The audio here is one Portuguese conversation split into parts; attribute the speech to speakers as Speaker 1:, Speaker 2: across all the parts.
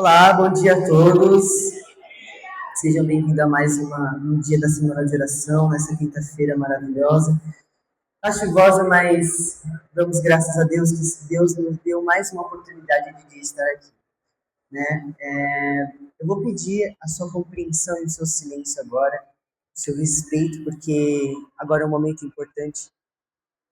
Speaker 1: Olá, bom dia a todos. Sejam bem-vindos a mais um dia da Semana de Oração, nessa quinta-feira maravilhosa. Está chuvosa, mas damos graças a Deus que Deus nos deu mais uma oportunidade de estar aqui, né? Eu vou pedir a sua compreensão e o seu silêncio agora, o seu respeito, porque agora é um momento importante,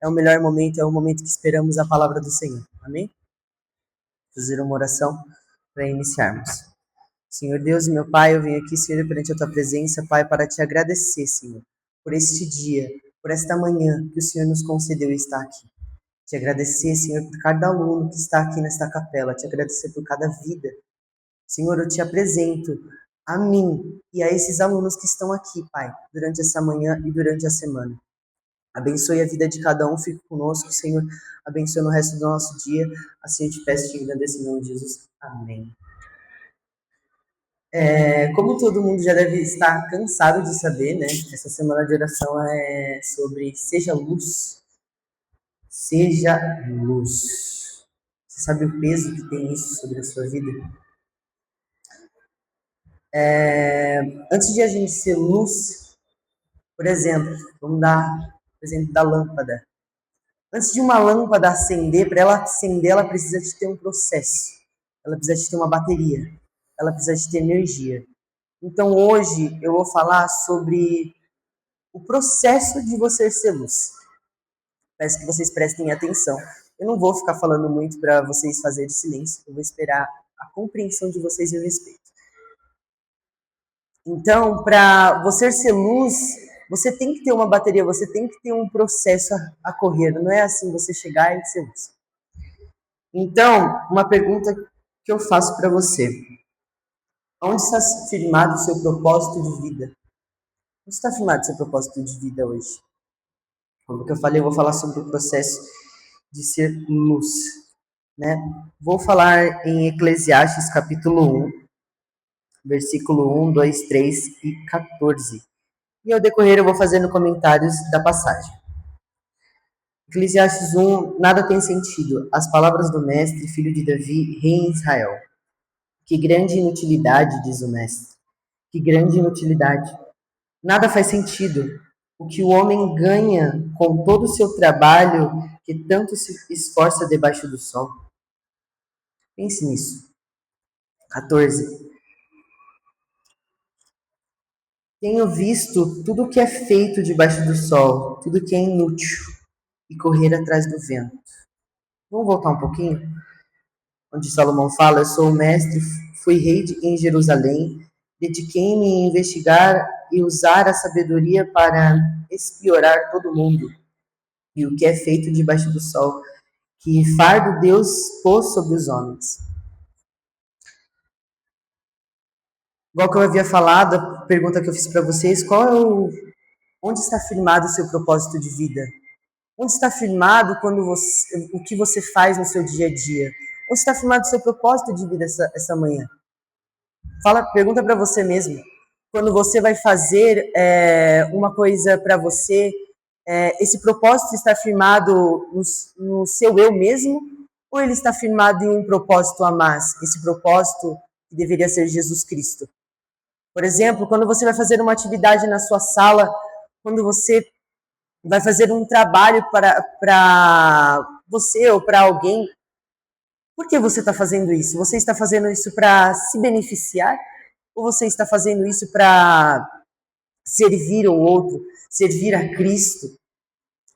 Speaker 1: é o melhor momento, é o momento que esperamos a palavra do Senhor. Amém? Fazer uma oração para iniciarmos. Senhor Deus e meu Pai, eu venho aqui, Senhor, perante a Tua presença, Pai, para Te agradecer, Senhor, por este dia, por esta manhã que o Senhor nos concedeu estar aqui. Te agradecer, Senhor, por cada aluno que está aqui nesta capela, te agradecer por cada vida. Senhor, eu te apresento a mim e a esses alunos que estão aqui, Pai, durante essa manhã e durante a semana. Abençoe a vida de cada um, fique conosco, Senhor, abençoe no resto do nosso dia, assim eu te peço e te agradeço em nome de Jesus. Amém. Como todo mundo já deve estar cansado de saber, né? Essa semana de oração é sobre seja luz. Seja luz. Você sabe o peso que tem isso sobre a sua vida? Antes de a gente ser luz, por exemplo, vamos dar o exemplo da lâmpada. Antes de uma lâmpada acender, para ela acender, ela precisa de ter um processo. Ela precisa de ter uma bateria. Ela precisa de ter energia. Então hoje eu vou falar sobre o processo de você ser luz. Peço que vocês prestem atenção. Eu não vou ficar falando muito para vocês fazerem silêncio, eu vou esperar a compreensão de vocês e o respeito. Então, para você ser luz, você tem que ter uma bateria, você tem que ter um processo a correr, não é assim você chegar e ser luz. Então, uma pergunta que eu faço para você. Onde está firmado o seu propósito de vida? Onde está firmado o seu propósito de vida hoje? Como que eu falei, eu vou falar sobre o processo de ser luz, né? Vou falar em Eclesiastes capítulo 1, versículo 1, 2, 3 e 14. E ao decorrer eu vou fazendo comentários da passagem. Eclesiastes 1, nada tem sentido. As palavras do mestre, filho de Davi, rei em Israel. Que grande inutilidade, diz o mestre. Que grande inutilidade. Nada faz sentido. O que o homem ganha com todo o seu trabalho que tanto se esforça debaixo do sol. Pense nisso. 14. Tenho visto tudo que é feito debaixo do sol, tudo que é inútil, e correr atrás do vento. Vamos voltar um pouquinho? Onde Salomão fala, eu sou o mestre, fui rei em Jerusalém, dediquei-me a investigar e usar a sabedoria para explorar todo mundo, e o que é feito debaixo do sol, que fardo Deus pôs sobre os homens. Igual que eu havia falado, a pergunta que eu fiz para vocês, onde está firmado o seu propósito de vida? Onde está firmado o que você faz no seu dia a dia? Onde está firmado o seu propósito de vida essa manhã? Pergunta para você mesmo. Quando você vai fazer uma coisa para você, esse propósito está firmado no seu eu mesmo? Ou ele está firmado em um propósito a mais? Esse propósito que deveria ser Jesus Cristo. Por exemplo, quando você vai fazer uma atividade na sua sala, quando você vai fazer um trabalho para você ou para alguém, por que você está fazendo isso? Você está fazendo isso para se beneficiar? Ou você está fazendo isso para servir ao outro, servir a Cristo?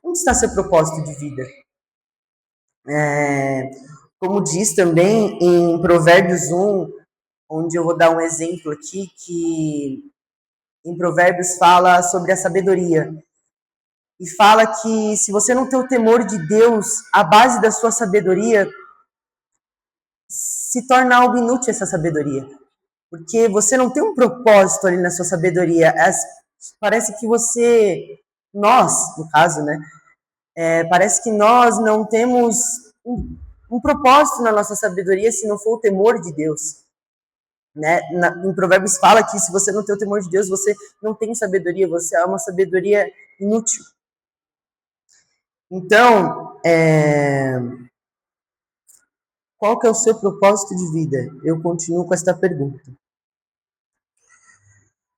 Speaker 1: Onde está seu propósito de vida? Como diz também em Provérbios 1, onde eu vou dar um exemplo aqui, que em Provérbios fala sobre a sabedoria. E fala que se você não tem o temor de Deus, a base da sua sabedoria se torna algo inútil essa sabedoria. Porque você não tem um propósito ali na sua sabedoria. Parece que nós, no caso, né? Parece que nós não temos um propósito na nossa sabedoria se não for o temor de Deus. Né? Em Provérbios fala que se você não tem o temor de Deus, você não tem sabedoria, você é uma sabedoria inútil. Então, Qual que é o seu propósito de vida? Eu continuo com esta pergunta.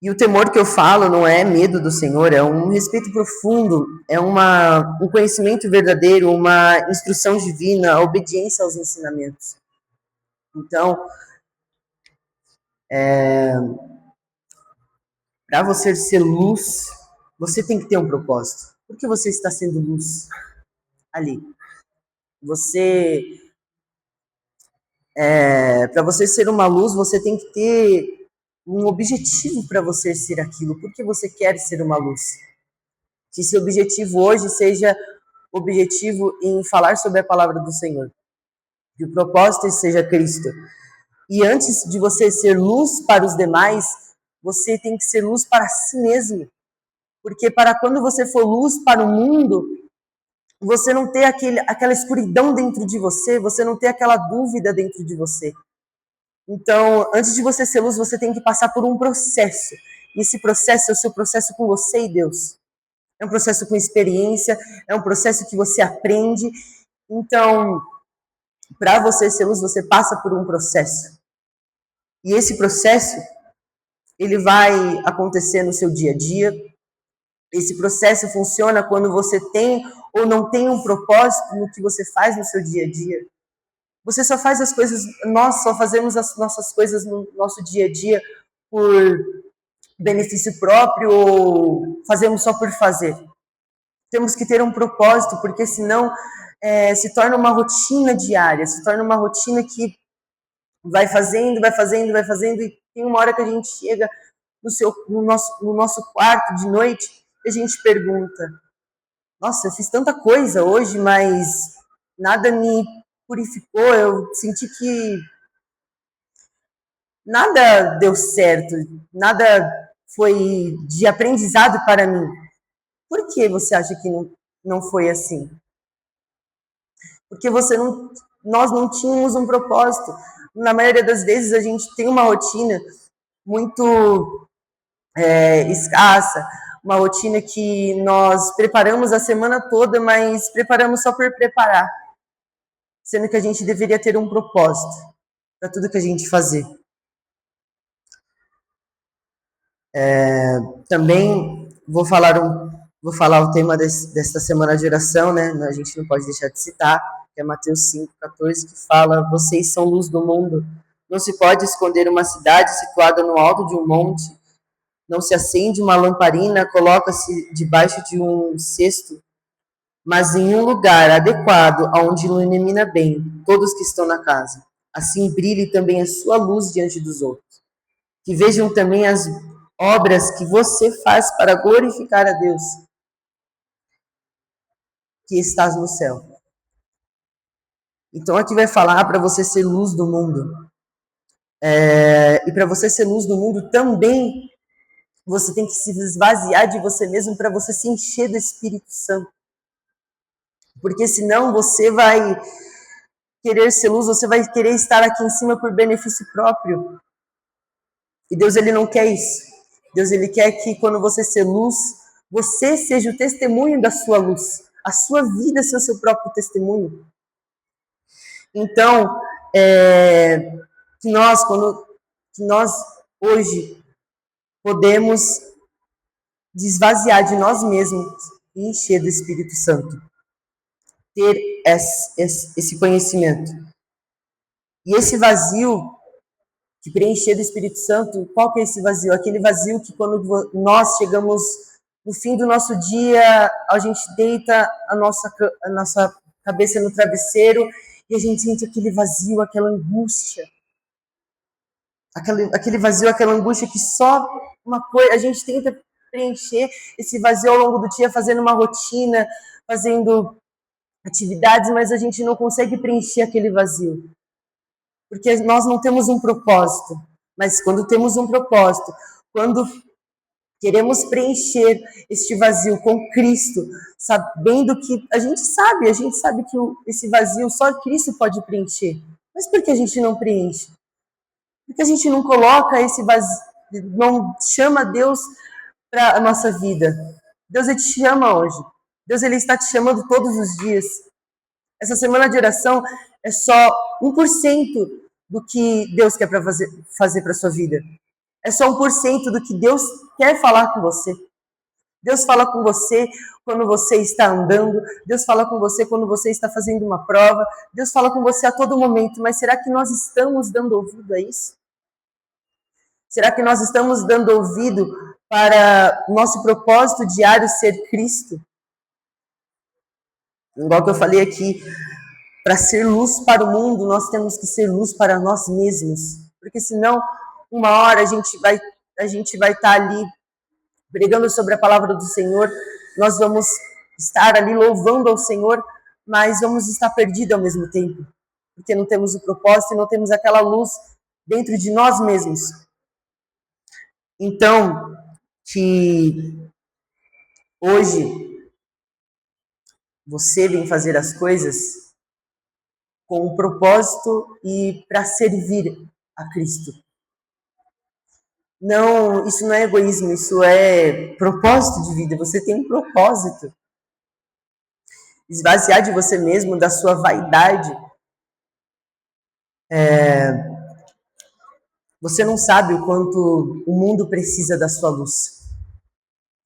Speaker 1: E o temor que eu falo não é medo do Senhor, é um respeito profundo, é um conhecimento verdadeiro, uma instrução divina, a obediência aos ensinamentos. Então, para você ser luz, você tem que ter um propósito. Por que você está sendo luz ali? Para você ser uma luz, você tem que ter um objetivo para você ser aquilo. Por que você quer ser uma luz? Que esse objetivo hoje seja objetivo em falar sobre a palavra do Senhor. Que o propósito seja Cristo. E antes de você ser luz para os demais, você tem que ser luz para si mesmo. Porque para quando você for luz para o mundo, você não ter aquela escuridão dentro de você, você não ter aquela dúvida dentro de você. Então, antes de você ser luz, você tem que passar por um processo. E esse processo é o seu processo com você e Deus. É um processo com experiência, é um processo que você aprende. Então, para você ser luz, você passa por um processo. E esse processo, ele vai acontecer no seu dia a dia. Esse processo funciona quando você tem ou não tem um propósito no que você faz no seu dia a dia. Você só faz as coisas, nós só fazemos as nossas coisas no nosso dia a dia por benefício próprio ou fazemos só por fazer. Temos que ter um propósito, porque senão se torna uma rotina diária, se torna uma rotina que vai fazendo, e tem uma hora que a gente chega no nosso quarto de noite e a gente pergunta: nossa, eu fiz tanta coisa hoje, mas nada me purificou, eu senti que nada deu certo, nada foi de aprendizado para mim. Por que você acha que não foi assim? Porque nós não tínhamos um propósito. Na maioria das vezes a gente tem uma rotina muito escassa, uma rotina que nós preparamos a semana toda, mas preparamos só por preparar, sendo que a gente deveria ter um propósito para tudo que a gente fazer. Também vou falar o tema desta semana de oração, né? A gente não pode deixar de citar, que é Mateus 5,14, que fala: vocês são luz do mundo. Não se pode esconder uma cidade situada no alto de um monte. Não se acende uma lamparina, coloca-se debaixo de um cesto, mas em um lugar adequado, onde ilumina bem todos que estão na casa. Assim brilhe também a sua luz diante dos outros. Que vejam também as obras que você faz para glorificar a Deus, que estás no céu. Então aqui vai falar para você ser luz do mundo. E para você ser luz do mundo também, você tem que se esvaziar de você mesmo para você se encher do Espírito Santo. Porque senão você vai querer ser luz, você vai querer estar aqui em cima por benefício próprio. E Deus, ele não quer isso. Deus, ele quer que quando você ser luz, você seja o testemunho da sua luz. A sua vida seja o seu próprio testemunho. Então, que nós hoje podemos desvaziar de nós mesmos e encher do Espírito Santo. Ter esse conhecimento. E esse vazio de preencher do Espírito Santo, qual que é esse vazio? Aquele vazio que quando nós chegamos no fim do nosso dia, a gente deita a nossa cabeça no travesseiro e a gente sente aquele vazio, aquela angústia. Aquele vazio, aquela angústia que só uma coisa, a gente tenta preencher esse vazio ao longo do dia, fazendo uma rotina, fazendo atividades, mas a gente não consegue preencher aquele vazio. Porque nós não temos um propósito. Mas quando temos um propósito, quando queremos preencher este vazio com Cristo, sabendo que a gente sabe que esse vazio só Cristo pode preencher. Mas por que a gente não preenche? Porque a gente não coloca esse vazio, não chama Deus para a nossa vida. Deus, ele te chama hoje. Deus, ele está te chamando todos os dias. Essa semana de oração é só 1% do que Deus quer fazer para a sua vida. É só 1% do que Deus quer falar com você. Deus fala com você quando você está andando, Deus fala com você quando você está fazendo uma prova, Deus fala com você a todo momento, mas será que nós estamos dando ouvido a isso? Será que nós estamos dando ouvido para o nosso propósito diário ser Cristo? Igual que eu falei aqui, para ser luz para o mundo, nós temos que ser luz para nós mesmos, porque senão, uma hora a gente vai estar ali pregando sobre a palavra do Senhor, nós vamos estar ali louvando ao Senhor, mas vamos estar perdidos ao mesmo tempo, porque não temos o propósito e não temos aquela luz dentro de nós mesmos. Então, que hoje você vem fazer as coisas com um propósito e para servir a Cristo. Não, isso não é egoísmo, isso é propósito de vida. Você tem um propósito. Esvaziar de você mesmo, da sua vaidade. Você não sabe o quanto o mundo precisa da sua luz.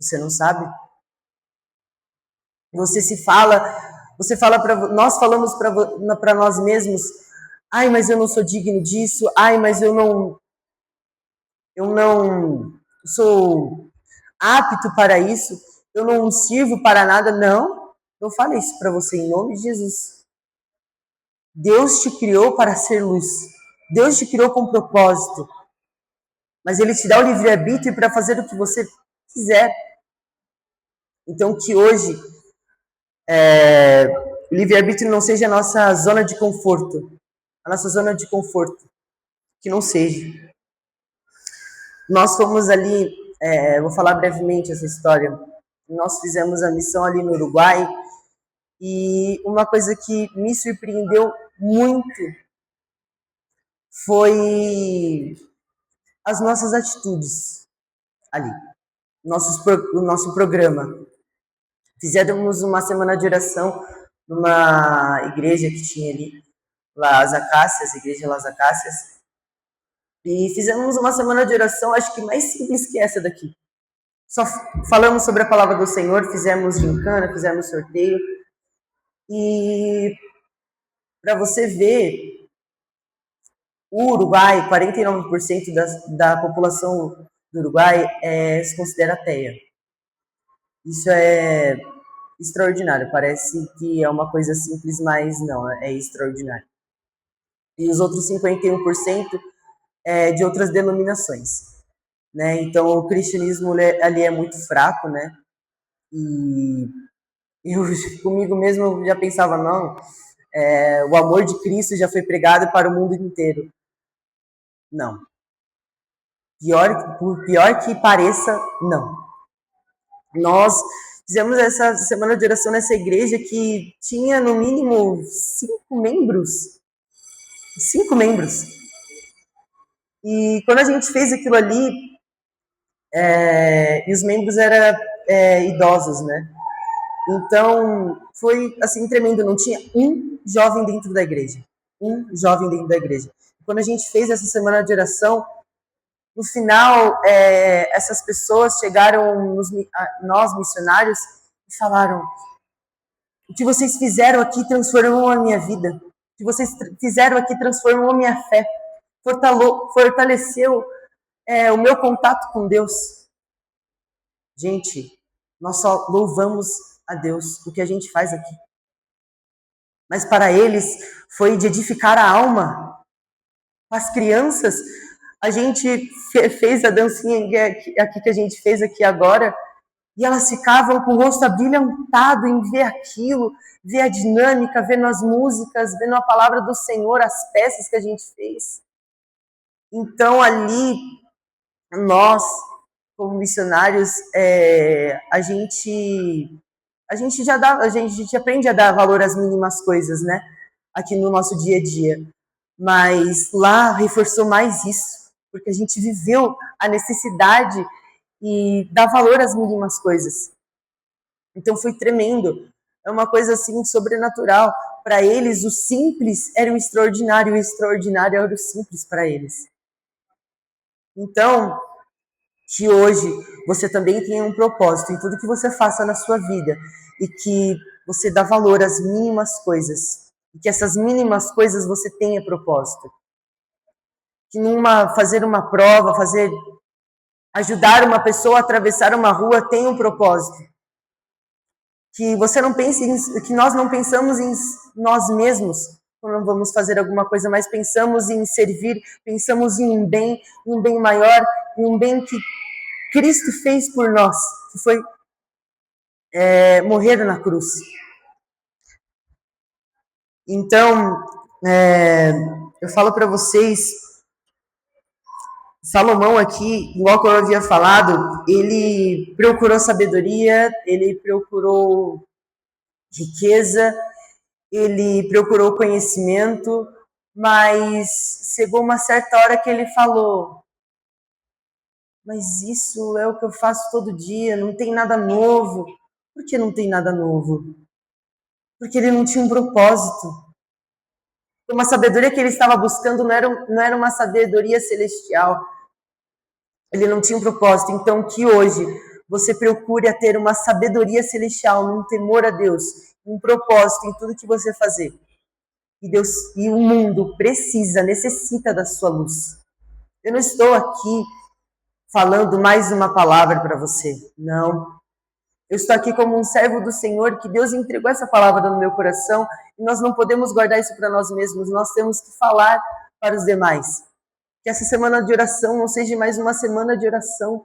Speaker 1: Você não sabe? Você fala nós falamos para nós mesmos, ai, mas eu não sou digno disso, ai, mas eu não sou apto para isso, eu não sirvo para nada. Não, eu falei isso para você em nome de Jesus. Deus te criou para ser luz. Deus te criou com propósito. Mas Ele te dá o livre-arbítrio para fazer o que você quiser. Então, que hoje o livre-arbítrio não seja a nossa zona de conforto. A nossa zona de conforto. Que não seja. Nós fomos ali, vou falar brevemente essa história. Nós fizemos a missão ali no Uruguai e uma coisa que me surpreendeu muito foi as nossas atitudes ali, o nosso programa. Fizemos uma semana de oração numa igreja que tinha ali, Las Acácias, Igreja Las Acácias, e fizemos uma semana de oração, acho que mais simples que essa daqui. Só falamos sobre a palavra do Senhor, fizemos gincana, fizemos sorteio. E para você ver, o Uruguai, 49% da população do Uruguai se considera ateia. Isso é extraordinário. Parece que é uma coisa simples, mas não, é extraordinário. E os outros 51% é de outras denominações. Né? Então, o cristianismo ali é muito fraco, né? E eu, comigo mesmo, eu já pensava, não, o amor de Cristo já foi pregado para o mundo inteiro. Não. Por pior que pareça, não. Nós fizemos essa semana de oração nessa igreja que tinha, no mínimo, 5 membros. 5 membros. E quando a gente fez aquilo ali, e os membros eram idosos, né? Então, foi assim tremendo, não tinha um jovem dentro da igreja. Um jovem dentro da igreja. Quando a gente fez essa semana de oração, no final, essas pessoas chegaram, nós missionários, e falaram: o que vocês fizeram aqui transformou a minha vida. O que vocês fizeram aqui transformou a minha fé. Fortaleceu o meu contato com Deus. Gente, nós só louvamos a Deus o que a gente faz aqui. Mas para eles foi de edificar a alma. As crianças, a gente fez a dancinha aqui que a gente fez aqui agora, e elas ficavam com o rosto abrilhantado em ver aquilo, ver a dinâmica, vendo as músicas, vendo a palavra do Senhor, as peças que a gente fez. Então ali, nós, como missionários, a gente aprende a dar valor às mínimas coisas, né? Aqui no nosso dia a dia. Mas lá reforçou mais isso, porque a gente viveu a necessidade e dá valor às mínimas coisas. Então foi tremendo. É uma coisa assim sobrenatural. para eles o simples era o extraordinário, e o extraordinário era o simples para eles. Então, que hoje você também tenha um propósito em tudo que você faça na sua vida e que você dá valor às mínimas coisas, e que essas mínimas coisas você tenha propósito. Que fazer uma prova, ajudar uma pessoa a atravessar uma rua tenha um propósito. Que você não pense que nós não pensamos em nós mesmos quando vamos fazer alguma coisa, mas pensamos em servir, pensamos em um bem maior, em um bem que Cristo fez por nós, que foi morrer na cruz. Então, eu falo para vocês, Salomão aqui, igual que eu havia falado, ele procurou sabedoria, ele procurou riqueza, ele procurou conhecimento, mas chegou uma certa hora que ele falou: mas isso é o que eu faço todo dia, não tem nada novo. Por que não tem nada novo? Porque ele não tinha um propósito. Uma sabedoria que ele estava buscando não era uma sabedoria celestial. Ele não tinha um propósito. Então, que hoje você procure a ter uma sabedoria celestial, um temor a Deus, um propósito em tudo que você fazer. E o mundo necessita da sua luz. Eu não estou aqui falando mais uma palavra para você. Não. Eu estou aqui como um servo do Senhor, que Deus entregou essa palavra no meu coração, e nós não podemos guardar isso para nós mesmos, nós temos que falar para os demais. Que essa semana de oração não seja mais uma semana de oração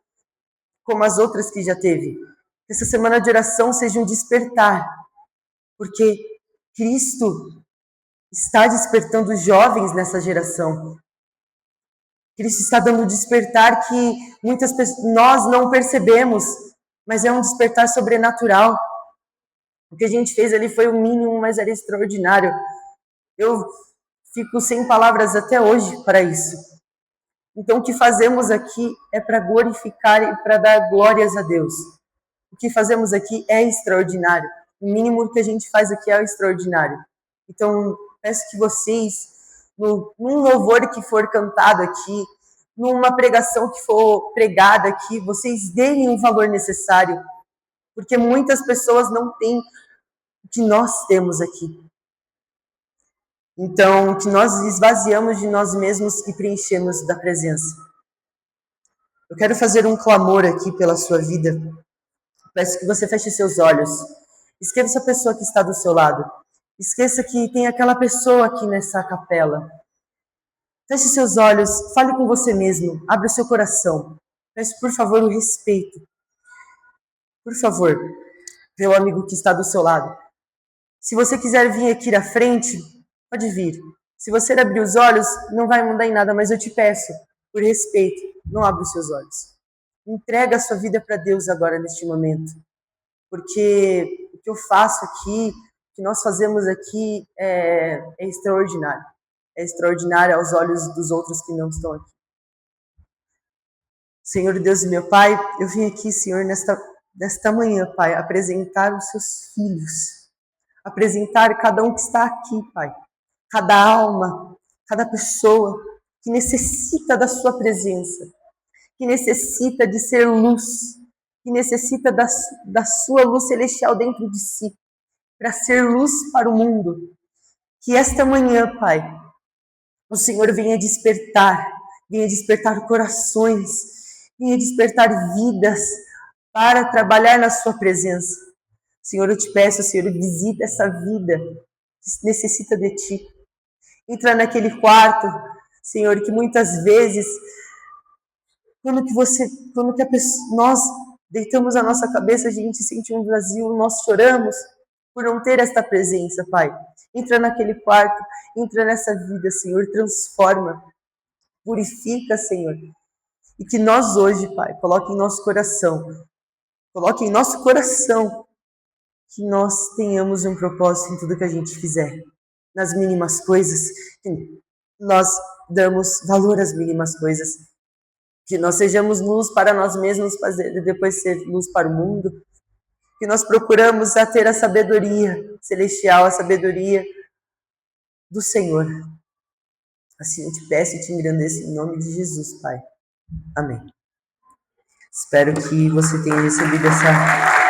Speaker 1: como as outras que já teve. Que essa semana de oração seja um despertar, porque Cristo está despertando os jovens nessa geração. Cristo está dando um despertar que muitas pessoas, nós não percebemos, mas é um despertar sobrenatural. O que a gente fez ali foi o mínimo, mas era extraordinário. Eu fico sem palavras até hoje para isso. Então, o que fazemos aqui é para glorificar e para dar glórias a Deus. O que fazemos aqui é extraordinário. O mínimo que a gente faz aqui é o extraordinário. Então, peço que vocês, num louvor que for cantado aqui, numa pregação que for pregada aqui, vocês deem o valor necessário, porque muitas pessoas não têm o que nós temos aqui. Então, que nós esvaziamos de nós mesmos e preenchemos da presença. Eu quero fazer um clamor aqui pela sua vida. Peço que você feche seus olhos. Esqueça a pessoa que está do seu lado. Esqueça que tem aquela pessoa aqui nessa capela. Feche seus olhos, fale com você mesmo, abra o seu coração. Peço, por favor, o respeito. Por favor, meu amigo que está do seu lado. Se você quiser vir aqui à frente, pode vir. Se você abrir os olhos, não vai mudar em nada, mas eu te peço, por respeito, não abra os seus olhos. Entrega a sua vida para Deus agora, neste momento. Porque o que eu faço aqui, o que nós fazemos aqui é extraordinário. É extraordinário aos olhos dos outros que não estão aqui. Senhor Deus e meu Pai, eu vim aqui, Senhor, nesta manhã, Pai, apresentar os seus filhos. Apresentar cada um que está aqui, Pai. Cada alma, cada pessoa que necessita da sua presença, que necessita de ser luz, que necessita da sua luz celestial dentro de si, para ser luz para o mundo. Que esta manhã, Pai, o Senhor venha despertar corações, venha despertar vidas para trabalhar na sua presença. Senhor, eu te peço, Senhor, visita essa vida que necessita de ti. Entra naquele quarto, Senhor, que muitas vezes, nós deitamos a nossa cabeça, a gente sente um vazio, nós choramos por não ter esta presença, Pai. Entra naquele quarto, entra nessa vida, Senhor, transforma, purifica, Senhor. E que nós hoje, Pai, coloque em nosso coração, que nós tenhamos um propósito em tudo que a gente fizer. Nas mínimas coisas, que nós damos valor às mínimas coisas. Que nós sejamos luz para nós mesmos, para depois ser luz para o mundo. Que nós procuramos a ter a sabedoria celestial, a sabedoria do Senhor. Assim eu te peço e te engrandeço em nome de Jesus, Pai. Amém. Espero que você tenha recebido essa